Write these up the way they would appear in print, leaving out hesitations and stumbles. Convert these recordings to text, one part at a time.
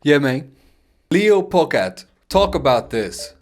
Yeah, man. Leo Pocket, talk about this.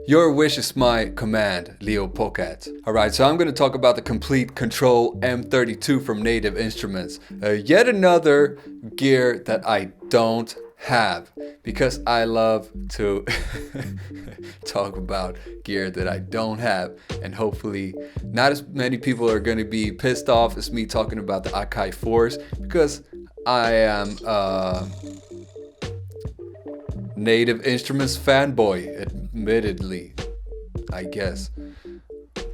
Your wish is my command, Leo Pocket. Alright, so I'm going to talk about the Komplete Kontrol M32 from Native Instruments. Yet another gear that I don't have because I love to talk about gear that I don't have, and hopefully not as many people are going to be pissed off as me talking about the Akai 4s because I am Native Instruments fanboy, admittedly, I guess.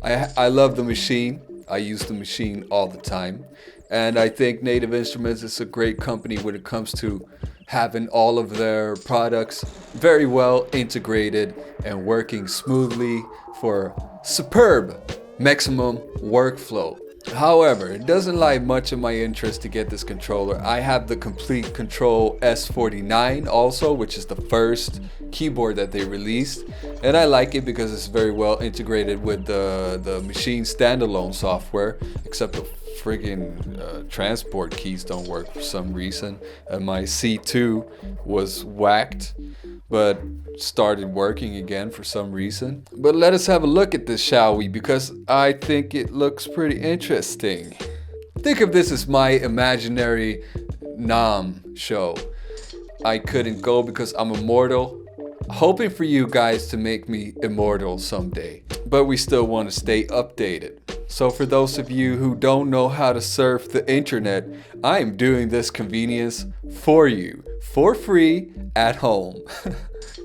I love the machine. I use the machine all the time. And I think Native Instruments is a great company when it comes to having all of their products very well integrated and working smoothly for superb maximum workflow. However, it doesn't lie much in my interest to get this controller. I have the Komplete Kontrol S49 also, which is the first keyboard that they released. And I like it because it's very well integrated with the machine standalone software, except the friggin' transport keys don't work for some reason. My C2 was whacked, but started working again for some reason. But let us have a look at this, shall we? Because I think it looks pretty interesting. Think of this as my imaginary Nam show. I couldn't go because I'm immortal. Hoping for you guys to make me immortal someday. But we still want to stay updated. So for those of you who don't know how to surf the internet, I am doing this convenience for you, for free, at home.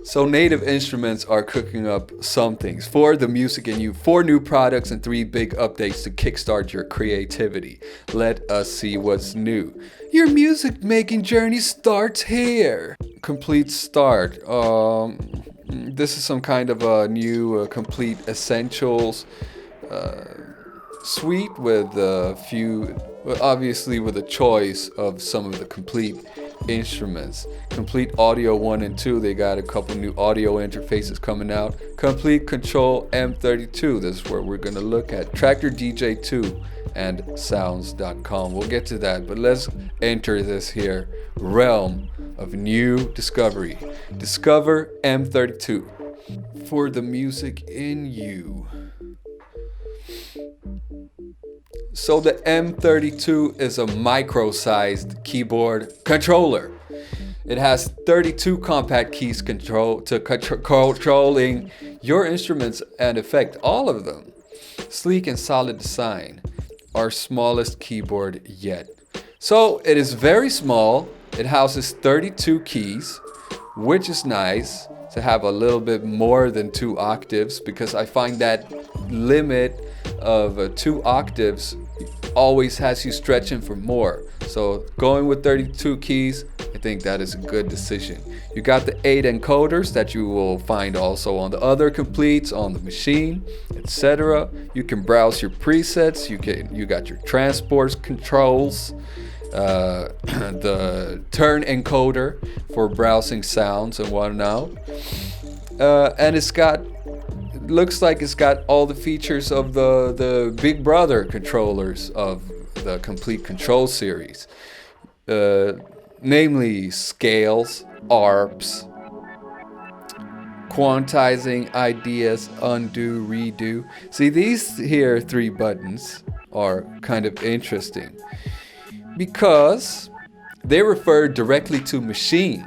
So Native Instruments are cooking up some things for the music in you, 4 new products and 3 big updates to kickstart your creativity. Let us see what's new. Your music making journey starts here. Complete start. This is some kind of a new Complete Essentials suite with a few, obviously with a choice of some of the Complete instruments. Complete Audio 1 and 2, they got a couple new audio interfaces coming out. Komplete Kontrol M32, this is where we're going to look at. Tractor DJ2 and sounds.com. We'll get to that, but let's enter this here realm of new discovery. Discover M32 for the music in you. So the M32 is a micro-sized keyboard controller. It has 32 compact keys controlling your instruments and affect all of them. Sleek and solid design. Our smallest keyboard yet. So it is very small. It houses 32 keys, which is nice to have a little bit more than 2 octaves, because I find that limit of 2 octaves always has you stretching for more. So going with 32 keys, I think that is a good decision. You got the 8 encoders that you will find also on the other Completes on the machine, etc. You can browse your presets. You got your transport controls, the turn encoder for browsing sounds and whatnot, and looks like it's got all the features of the Big Brother controllers of the Komplete Kontrol series, namely scales, ARPs, quantizing, ideas, undo, redo. See, these here 3 buttons are kind of interesting because they refer directly to machine.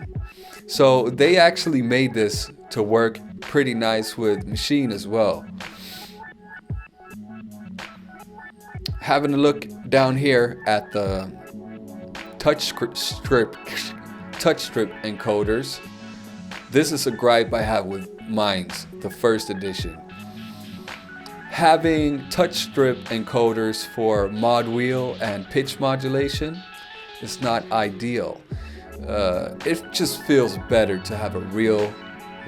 So they actually made this to work pretty nice with machine as well. Having a look down here at the touch strip encoders. This is a gripe I have with mine's, the first edition. Having touch strip encoders for mod wheel and pitch modulation is not ideal. It just feels better to have a real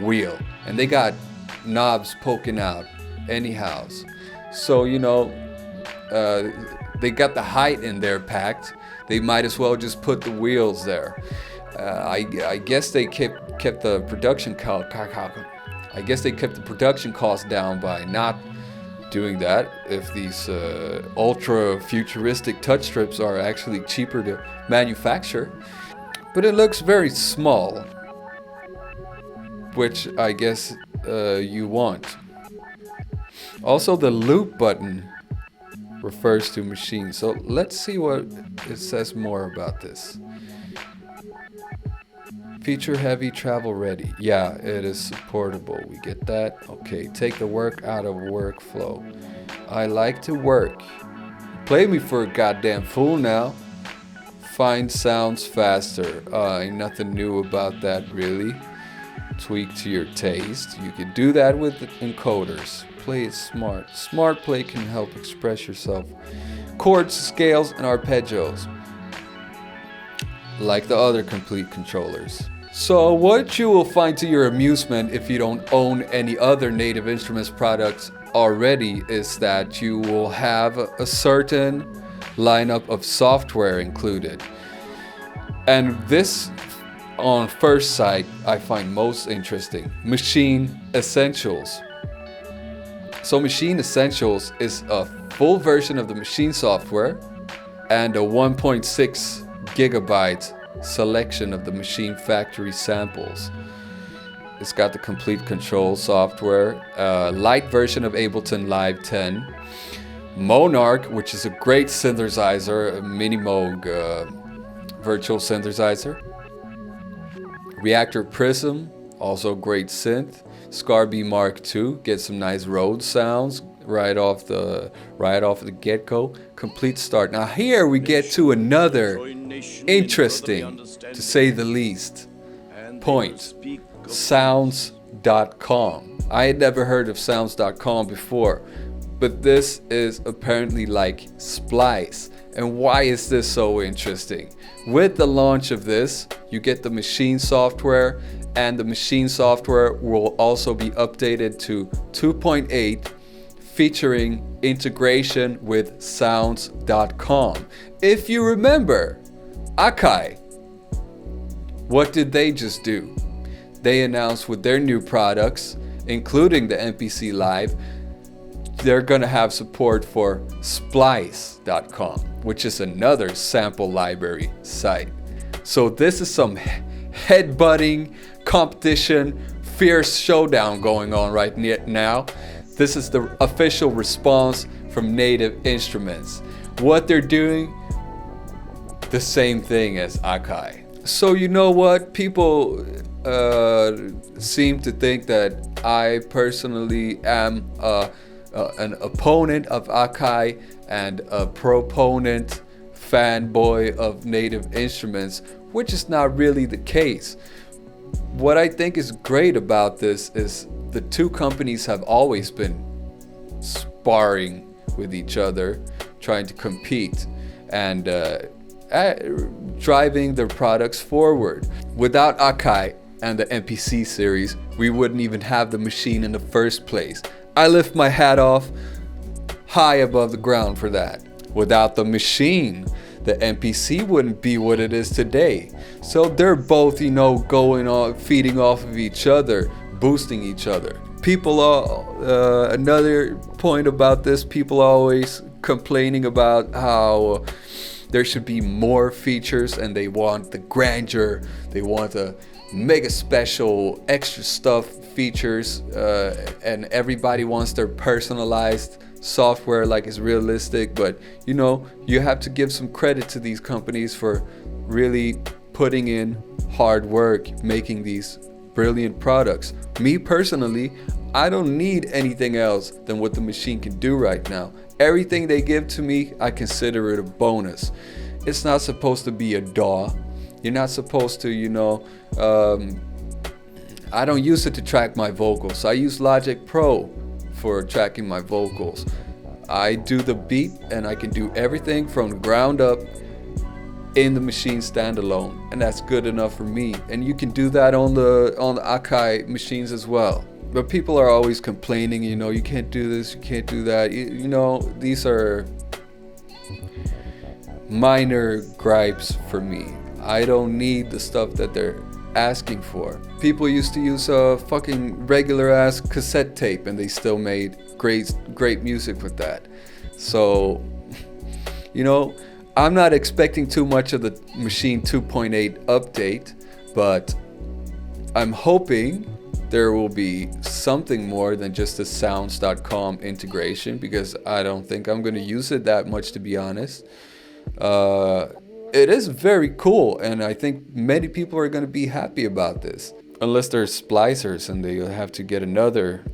wheel, and they got knobs poking out anyhow. So they got the height in there packed. They might as well just put the wheels there. I guess they kept the production cost down by not doing that. If these ultra futuristic touch strips are actually cheaper to manufacture, but it looks very small. which I guess you want. Also, the loop button refers to machine. So let's see what it says more about this. Feature heavy, travel ready. Yeah, it is supportable. We get that. Okay, take the work out of workflow. I like to work. Play me for a goddamn fool now. Find sounds faster. Ain't nothing new about that really. Tweak to your taste. You can do that with encoders. Play it smart. Smart play can help express yourself. Chords, scales, and arpeggios. Like the other Komplete controllers. So what you will find to your amusement if you don't own any other Native Instruments products already is that you will have a certain lineup of software included. And this, on first sight, I find most interesting. Machine Essentials. So Machine Essentials is a full version of the machine software and a 1.6 gigabyte selection of the machine factory samples. It's got the Komplete Kontrol software, a light version of Ableton Live 10, Monarch, which is a great synthesizer, a Mini Moog virtual synthesizer, Reactor Prism, also great synth, Scarby Mark II, get some nice Rhodes sounds right off the get-go. Complete start. Now here we get to another interesting, to say the least, point. Sounds.com. I had never heard of sounds.com before, but this is apparently like Splice. And why is this so interesting? With the launch of this, you get the machine software, and the machine software will also be updated to 2.8, featuring integration with sounds.com. If you remember, Akai, what did they just do? They announced with their new products, including the MPC Live, they're gonna have support for splice.com, which is another sample library site. So this is some headbutting, competition, fierce showdown going on right now. This is the official response from Native Instruments. What they're doing, the same thing as Akai. So you know what? People seem to think that I personally am an opponent of Akai and a proponent fanboy of Native Instruments, which is not really the case. What I think is great about this is the two companies have always been sparring with each other, trying to compete and driving their products forward. Without Akai and the MPC series, we wouldn't even have the machine in the first place. I lift my hat off high above the ground for that. Without the machine, the MPC wouldn't be what it is today. So they're both, going on, feeding off of each other, boosting each other. People are, another point about this, people are always complaining about how there should be more features and they want the grandeur, they want the mega special extra stuff features, and everybody wants their personalized software like it's realistic. But you have to give some credit to these companies for really putting in hard work making these brilliant products. Me personally, I don't need anything else than what the machine can do right now. Everything they give to me, I consider it a bonus. It's not supposed to be a DAW. You're not supposed to, I don't use it to track my vocals. I use Logic Pro for tracking my vocals. I do the beat and I can do everything from the ground up in the machine standalone, and that's good enough for me. And you can do that on the Akai machines as well. But people are always complaining, you can't do this, you can't do that. These are minor gripes for me. I don't need the stuff that they're asking for. People used to use a fucking regular ass cassette tape and they still made great music with that. So, I'm not expecting too much of the Machine 2.8 update, but I'm hoping there will be something more than just the sounds.com integration, because I don't think I'm going to use it that much, to be honest. It is very cool, and I think many people are going to be happy about this. Unless they're splicers and they have to get another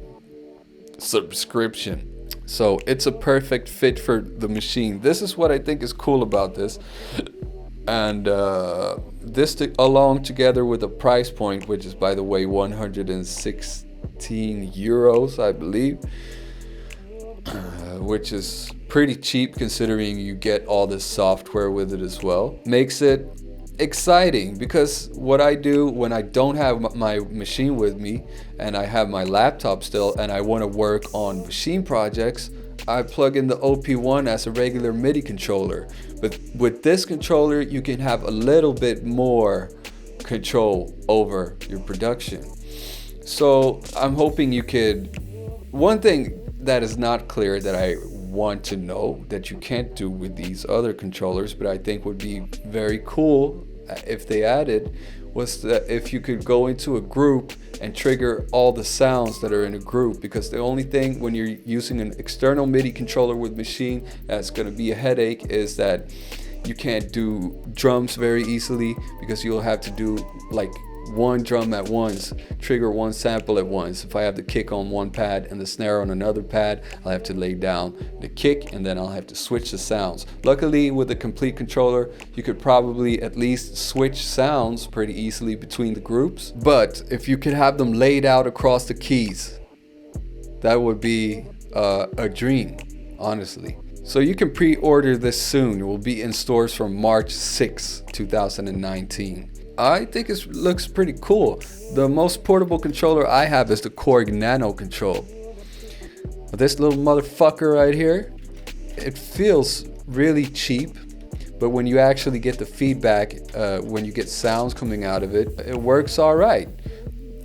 subscription. So it's a perfect fit for the machine. This is what I think is cool about this. And this along together with a price point, which is, by the way, 116 euros, I believe, which is pretty cheap considering you get all this software with it as well, makes it exciting. Because what I do when I don't have my machine with me and I have my laptop still and I want to work on machine projects, I plug in the OP1 as a regular MIDI controller. But with this controller, you can have a little bit more control over your production. So I'm hoping you could, one thing that is not clear that I want to know that you can't do with these other controllers, but I think would be very cool if they added, was that if you could go into a group and trigger all the sounds that are in a group. Because the only thing when you're using an external MIDI controller with machine that's going to be a headache is that you can't do drums very easily, because you'll have to do like one drum at once, trigger one sample at once. If I have the kick on one pad and the snare on another pad, I'll have to lay down the kick and then I'll have to switch the sounds. Luckily with the Komplete controller, you could probably at least switch sounds pretty easily between the groups. But if you could have them laid out across the keys, that would be a dream, honestly. So you can pre-order this soon. It will be in stores from March 6, 2019. I think it looks pretty cool. The most portable controller I have is the Korg Nano Control. This little motherfucker right here, it feels really cheap, but when you actually get the feedback, when you get sounds coming out of it, it works all right.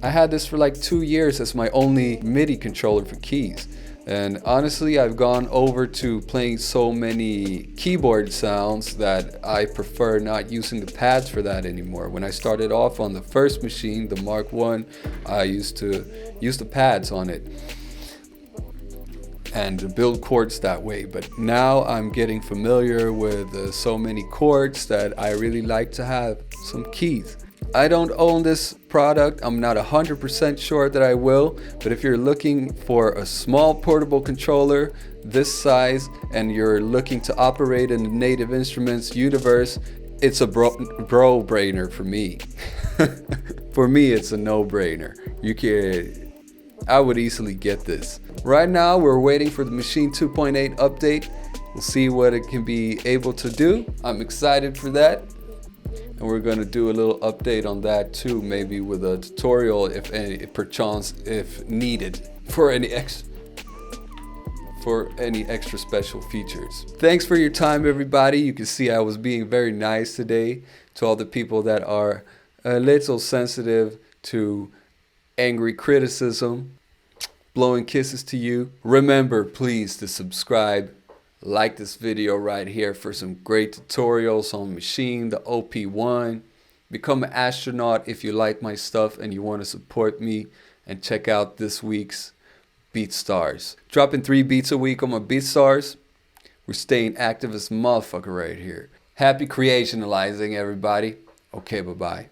I had this for like 2 years as my only MIDI controller for keys. And honestly, I've gone over to playing so many keyboard sounds that I prefer not using the pads for that anymore. When I started off on the first machine, the Mark 1, I used to use the pads on it and build chords that way. But now I'm getting familiar with so many chords that I really like to have some keys. I don't own this product. I'm not 100% sure that I will, but if you're looking for a small portable controller this size and you're looking to operate in the Native Instruments universe, it's a bro-brainer for me. For me, it's a no-brainer. I would easily get this. Right now, we're waiting for the Machine 2.8 update. We'll see what it can be able to do. I'm excited for that. And we're going to do a little update on that too, maybe with a tutorial if needed for any extra special features. Thanks for your time, everybody. You can see I was being very nice today to all the people that are a little sensitive to angry criticism. Blowing kisses to you. Remember, please, to subscribe. Like this video right here for some great tutorials on machine, the OP1. Become an astronaut if you like my stuff and you want to support me. And check out this week's BeatStars. Dropping 3 beats a week on my BeatStars. We're staying active as a motherfucker right here. Happy creationalizing, everybody. Okay, bye-bye.